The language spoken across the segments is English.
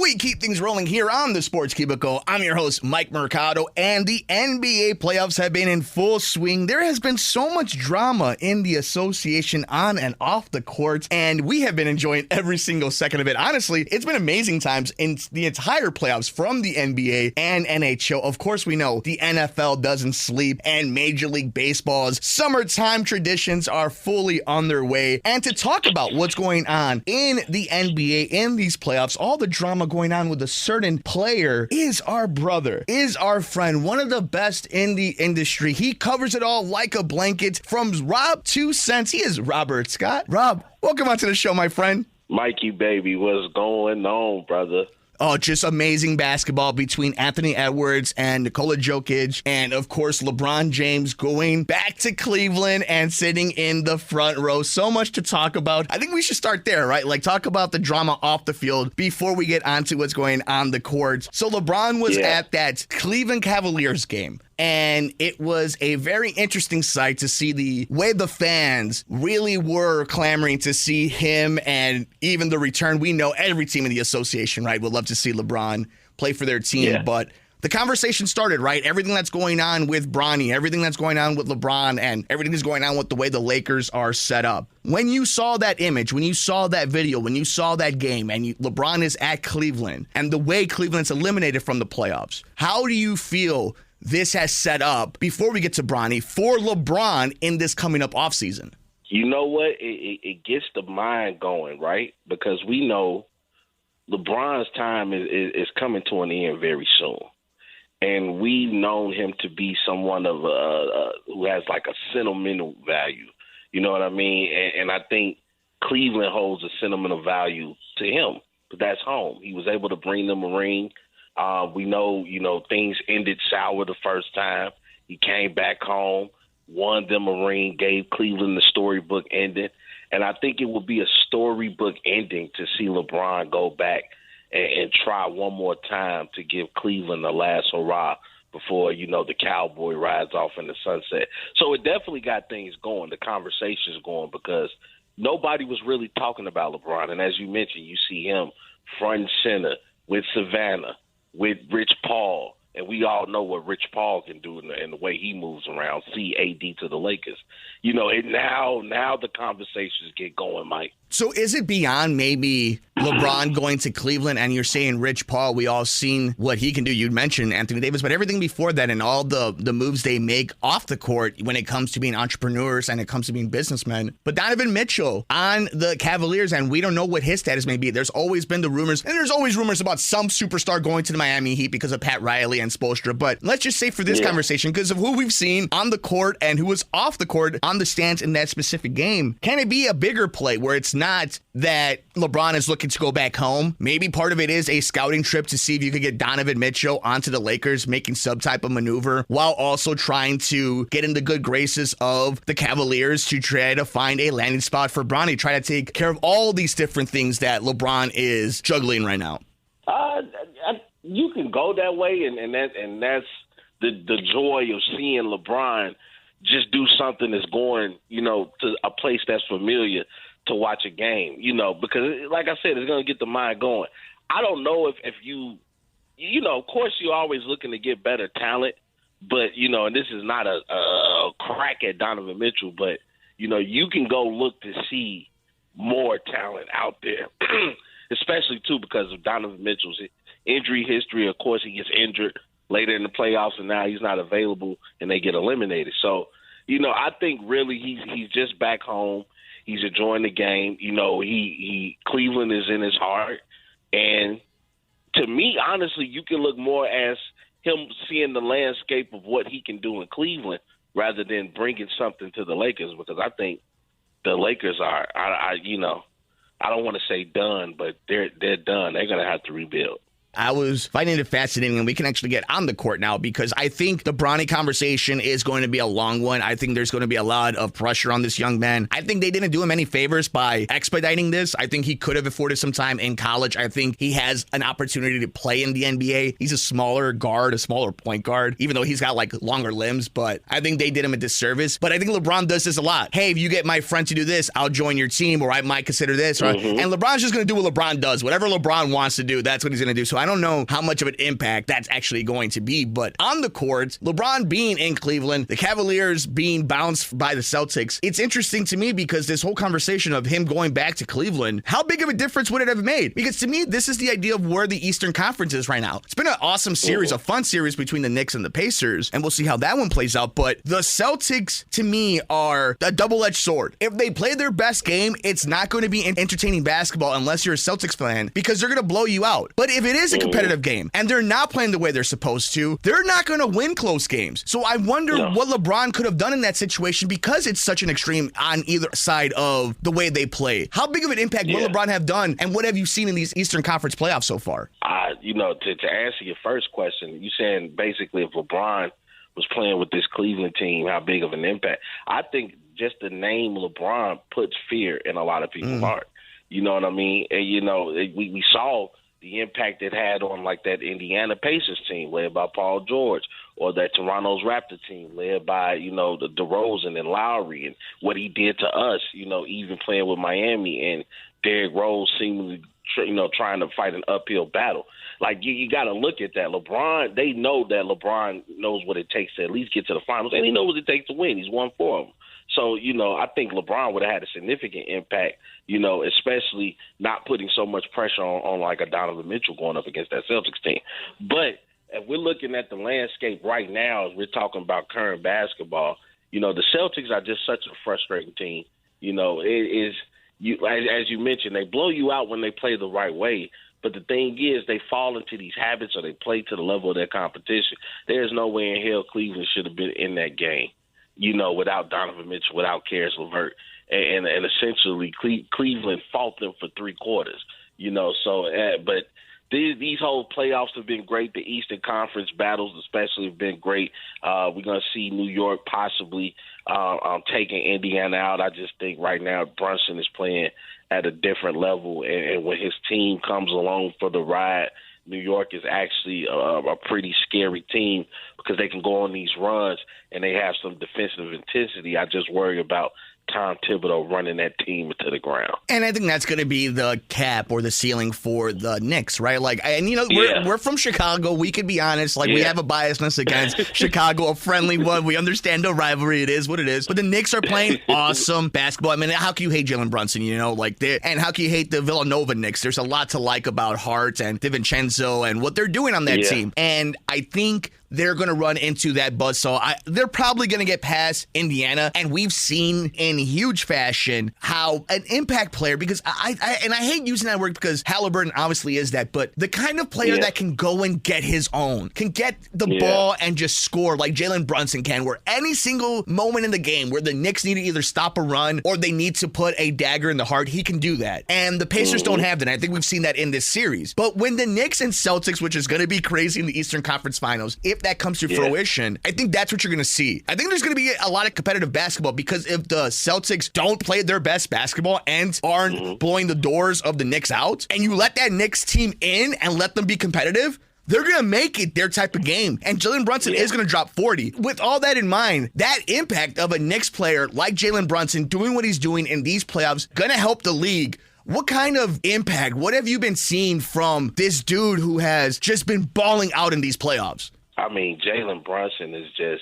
We keep things rolling here on the Sports Cubicle. I'm your host, Mike Mercado, and the NBA playoffs have been in full swing. There has been so much drama in the association on and off the court, and we have been enjoying every single second of it. Honestly, it's been amazing times in the entire playoffs from the NBA and NHL. Of course, we know the NFL doesn't sleep, and Major League Baseball's summertime traditions are fully on their way. And to talk about what's going on in the NBA in these playoffs, all the drama going on with a certain player, is our brother, is our friend, one of the best in the industry. He covers it all like a blanket. From Rob 2 Cents, he is Robert Scott. Rob, welcome onto the show, my friend. Mikey, baby, what's going on, brother? Oh, just amazing basketball between Anthony Edwards and Nikola Jokic. And, of course, LeBron James going back to Cleveland and sitting in the front row. So much to talk about. I think we should start there, right? Like, talk about the drama off the field before we get onto what's going on the court. So LeBron was at that Cleveland Cavaliers game. And it was a very interesting sight to see the way the fans really were clamoring to see him and even the return. We know every team in the association, right, would love to see LeBron play for their team. Yeah. But the conversation started, right? Everything that's going on with Bronny, everything that's going on with LeBron, and everything that's going on with the way the Lakers are set up. When you saw that image, when you saw that video, when you saw that game, and LeBron is at Cleveland, and the way Cleveland's eliminated from the playoffs, how do you feel this has set up, before we get to Bronny, for LeBron in this coming up offseason? You know what? It gets the mind going, right? Because we know LeBron's time is coming to an end very soon. And we've known him to be someone of who has like a sentimental value. You know what I mean? And I think Cleveland holds a sentimental value to him. But that's home. He was able to bring them a ring. We know, things ended sour the first time. He came back home, won them a ring, gave Cleveland the storybook ending. And I think it would be a storybook ending to see LeBron go back and try one more time to give Cleveland the last hurrah before, the cowboy rides off in the sunset. So it definitely got things going, the conversation's going, because nobody was really talking about LeBron. And as you mentioned, you see him front and center with Savannah, with Rich Paul, and we all know what Rich Paul can do in the way he moves around, CAD to the Lakers. Now the conversations get going, Mike. So is it beyond maybe LeBron going to Cleveland, and you're saying Rich Paul, we all seen what he can do. You mentioned Anthony Davis, but everything before that and all the moves they make off the court when it comes to being entrepreneurs and it comes to being businessmen. But Donovan Mitchell on the Cavaliers, and we don't know what his status may be. There's always been the rumors, and there's always rumors about some superstar going to the Miami Heat because of Pat Riley and Spoelstra. But let's just say for this conversation, because of who we've seen on the court and who was off the court on the stands in that specific game, can it be a bigger play where it's not that LeBron is looking to go back home? Maybe part of it is a scouting trip to see if you could get Donovan Mitchell onto the Lakers, making some type of maneuver while also trying to get in the good graces of the Cavaliers to try to find a landing spot for Bronny, try to take care of all these different things that LeBron is juggling right now. You can go that way, and that's the joy of seeing LeBron just do something that's going, to a place that's familiar to watch a game, because like I said, it's going to get the mind going. I don't know if you, of course you're always looking to get better talent, but, and this is not a crack at Donovan Mitchell, but, you can go look to see more talent out there, especially, too, because of Donovan Mitchell's injury history. Of course, he gets injured later in the playoffs, and now he's not available, and they get eliminated. So, I think really he's just back home. He's enjoying the game. Cleveland is in his heart. And to me, honestly, you can look more as him seeing the landscape of what he can do in Cleveland rather than bringing something to the Lakers, because I think the Lakers are, I don't want to say done, but they're done. They're going to have to rebuild. I was finding it fascinating, and we can actually get on the court now because I think the Bronny conversation is going to be a long one. I think there's going to be a lot of pressure on this young man. I think they didn't do him any favors by expediting this. I think he could have afforded some time in college. I think he has an opportunity to play in the NBA. He's a smaller guard, a smaller point guard, even though he's got like longer limbs, but I think they did him a disservice. But I think LeBron does this a lot. Hey, if you get my friend to do this, I'll join your team, or I might consider this. Right? And LeBron's just going to do what LeBron does. Whatever LeBron wants to do, that's what he's going to do. So I don't know how much of an impact that's actually going to be. But on the court, LeBron being in Cleveland, the Cavaliers being bounced by the Celtics, it's interesting to me because this whole conversation of him going back to Cleveland, how big of a difference would it have made? Because to me, this is the idea of where the Eastern Conference is right now. It's been an awesome series, a fun series between the Knicks and the Pacers, and we'll see how that one plays out. But the Celtics, to me, are a double-edged sword. If they play their best game, it's not going to be entertaining basketball unless you're a Celtics fan, because they're going to blow you out. But if it is a competitive game and they're not playing the way they're supposed to, they're not going to win close games. So I wonder what LeBron could have done in that situation, because it's such an extreme on either side of the way they play. How big of an impact will LeBron have done, and what have you seen in these Eastern Conference playoffs so far? To answer your first question, you saying basically if LeBron was playing with this Cleveland team, how big of an impact? I think just the name LeBron puts fear in a lot of people's heart. You know what I mean? And, we saw the impact it had on like that Indiana Pacers team led by Paul George, or that Toronto's Raptor team led by, the DeRozan and Lowry, and what he did to us, even playing with Miami and Derrick Rose seemingly, trying to fight an uphill battle. Like, you got to look at that. LeBron, they know that LeBron knows what it takes to at least get to the finals, and he knows what it takes to win. He's won 4 of them. So, I think LeBron would have had a significant impact, especially not putting so much pressure on like a Donovan Mitchell going up against that Celtics team. But if we're looking at the landscape right now, as we're talking about current basketball, the Celtics are just such a frustrating team. It is, as you mentioned, they blow you out when they play the right way. But the thing is, they fall into these habits, or they play to the level of their competition. There's no way in hell Cleveland should have been in that game, without Donovan Mitchell, without Karis LeVert. And essentially Cleveland fought them for 3 quarters, but these whole playoffs have been great. The Eastern Conference battles especially have been great. We're going to see New York possibly taking Indiana out. I just think right now Brunson is playing at a different level, and when his team comes along for the ride, New York is actually a pretty scary team because they can go on these runs and they have some defensive intensity. I just worry about Tom Thibodeau running that team into the ground. And I think that's going to be the cap or the ceiling for the Knicks, right? We're from Chicago. We could be honest. We have a biasness against Chicago, a friendly one. We understand the rivalry. It is what it is. But the Knicks are playing awesome basketball. I mean, how can you hate Jalen Brunson, and how can you hate the Villanova Knicks? There's a lot to like about Hart and DiVincenzo and what they're doing on that team. And I think they're going to run into that buzzsaw. They're probably going to get past Indiana, and we've seen in huge fashion how an impact player, because I hate using that word because Halliburton obviously is that, but the kind of player that can go and get his own, can get the ball and just score like Jalen Brunson can, where any single moment in the game where the Knicks need to either stop a run or they need to put a dagger in the heart, he can do that. And the Pacers don't have that. I think we've seen that in this series. But when the Knicks and Celtics, which is going to be crazy in the Eastern Conference Finals, if that comes to fruition, I think that's what you're going to see. I think there's going to be a lot of competitive basketball, because if the Celtics don't play their best basketball and aren't blowing the doors of the Knicks out, and you let that Knicks team in and let them be competitive, they're going to make it their type of game. And Jalen Brunson is going to drop 40. With all that in mind, that impact of a Knicks player like Jalen Brunson doing what he's doing in these playoffs going to help the league. What kind of impact, what have you been seeing from this dude who has just been balling out in these playoffs? I mean, Jalen Brunson is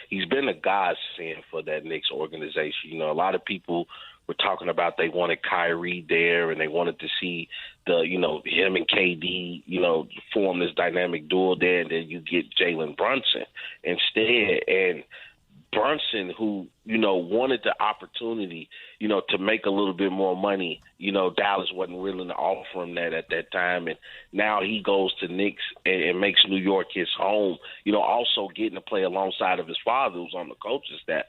he's been a godsend for that Knicks organization. A lot of people were talking about they wanted Kyrie there and they wanted to see him and KD, form this dynamic duo there, and then you get Jalen Brunson instead. And Brunson, who, wanted the opportunity, to make a little bit more money. Dallas wasn't willing to offer him that at that time. And now he goes to Knicks and makes New York his home, also getting to play alongside of his father, who's on the coaching staff.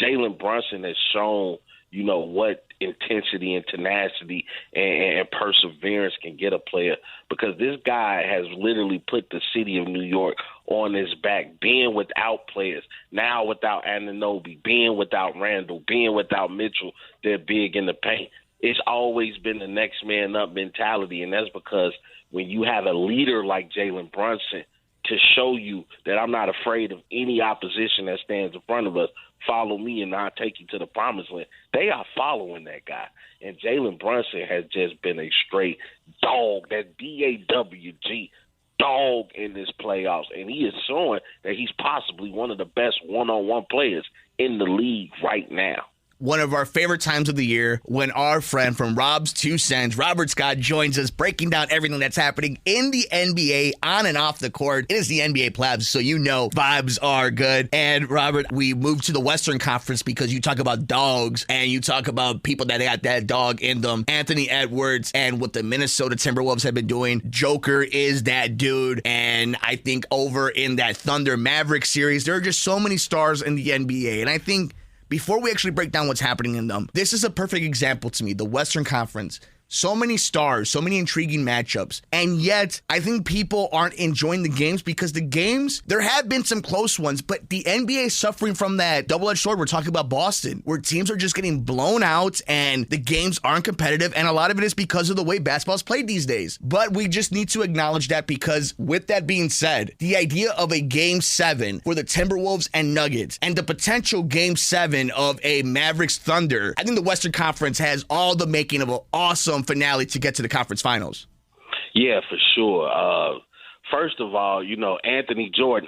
Jalen Brunson has shown, what intensity and tenacity and perseverance can get a player, because this guy has literally put the city of New York on his back, being without players, now without Anunoby, being without Randall, being without Mitchell. They're big in the paint. It's always been the next man up mentality, and that's because when you have a leader like Jalen Brunson to show you that I'm not afraid of any opposition that stands in front of us, follow me and I'll take you to the promised land. They are following that guy. And Jalen Brunson has just been a straight dog, that DAWG dog in this playoffs. And he is showing that he's possibly one of the best one-on-one players in the league right now. One of our favorite times of the year when our friend from Rob's 2 Cents, Robert Scott, joins us, breaking down everything that's happening in the NBA on and off the court. It is the NBA playoffs, so vibes are good. And Robert, we moved to the Western Conference because you talk about dogs and you talk about people that got that dog in them. Anthony Edwards and what the Minnesota Timberwolves have been doing. Joker is that dude. And I think over in that Thunder Maverick series, there are just so many stars in the NBA. And I think before we actually break down what's happening in them, this is a perfect example to me, the Western Conference. So many stars, so many intriguing matchups. And yet, I think people aren't enjoying the games because the games, there have been some close ones, but the NBA is suffering from that double-edged sword. We're talking about Boston, where teams are just getting blown out and the games aren't competitive. And a lot of it is because of the way basketball is played these days. But we just need to acknowledge that, because with that being said, the idea of a Game 7 for the Timberwolves and Nuggets and the potential Game 7 of a Mavericks Thunder, I think the Western Conference has all the making of an awesome finale to get to the conference finals. Yeah, for sure. First of all, Anthony Edwards.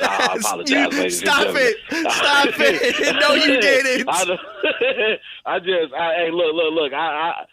I apologize, ladies and gentlemen. Stop it. No, you didn't. Look. I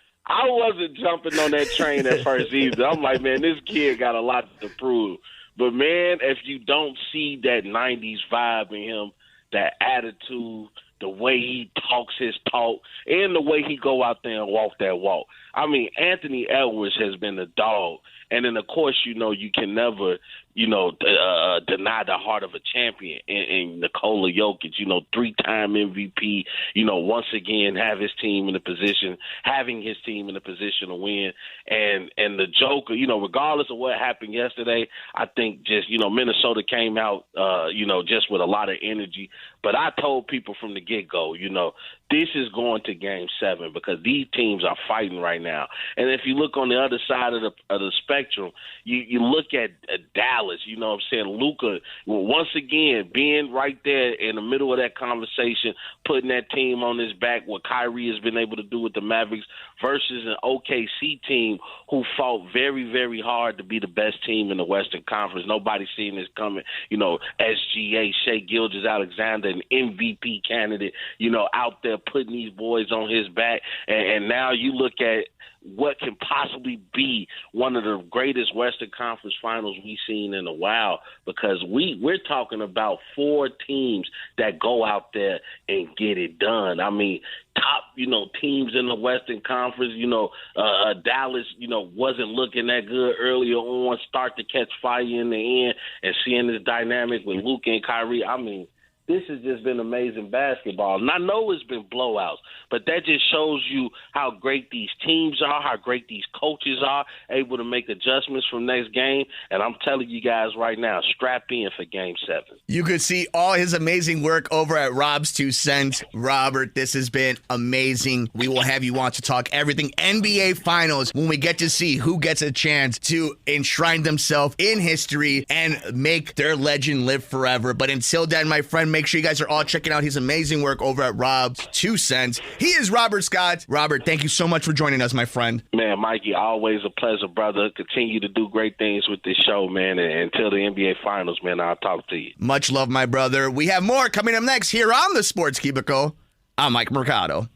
wasn't jumping on that train at first either. I'm like, man, this kid got a lot to prove. But, man, if you don't see that 90s vibe in him, that attitude, the way he talks his talk, and the way he go out there and walk that walk. I mean, Anthony Edwards has been a dog. And then, of course, you can never, deny the heart of a champion in Nikola Jokic, 3-time MVP, once again having his team in a position to win. And the Joker, regardless of what happened yesterday, I think just, Minnesota came out, just with a lot of energy. But I told people from the get-go, this is going to Game 7 because these teams are fighting right now. And if you look on the other side of the spectrum, you look at Dallas, Luka, once again, being right there in the middle of that conversation, putting that team on his back, what Kyrie has been able to do with the Mavericks versus an OKC team who fought very, very hard to be the best team in the Western Conference. Nobody's seen this coming. SGA, Shai Gilgeous-Alexander, an MVP candidate, out there putting these boys on his back. And now you look at what can possibly be one of the greatest Western Conference finals we've seen in a while, because we're talking about 4 teams that go out there and get it done. I mean, top, teams in the Western Conference, Dallas, wasn't looking that good earlier on, start to catch fire in the end, and seeing this dynamic with Luka and Kyrie. I mean, this has just been amazing basketball. And I know it's been blowouts, but that just shows you how great these teams are, how great these coaches are, able to make adjustments from next game. And I'm telling you guys right now, strap in for Game 7. You could see all his amazing work over at Rob's 2 Cents. Robert, this has been amazing. We will have you on to talk everything NBA Finals when we get to see who gets a chance to enshrine themselves in history and make their legend live forever. But until then, my friend, make sure you guys are all checking out his amazing work over at Rob's 2 Cents. He is Robert Scott. Robert, thank you so much for joining us, my friend. Man, Mikey, always a pleasure, brother. Continue to do great things with this show, man. And until the NBA Finals, man, I'll talk to you. Much love, my brother. We have more coming up next here on the Sports Cubicle. I'm Mike Mercado.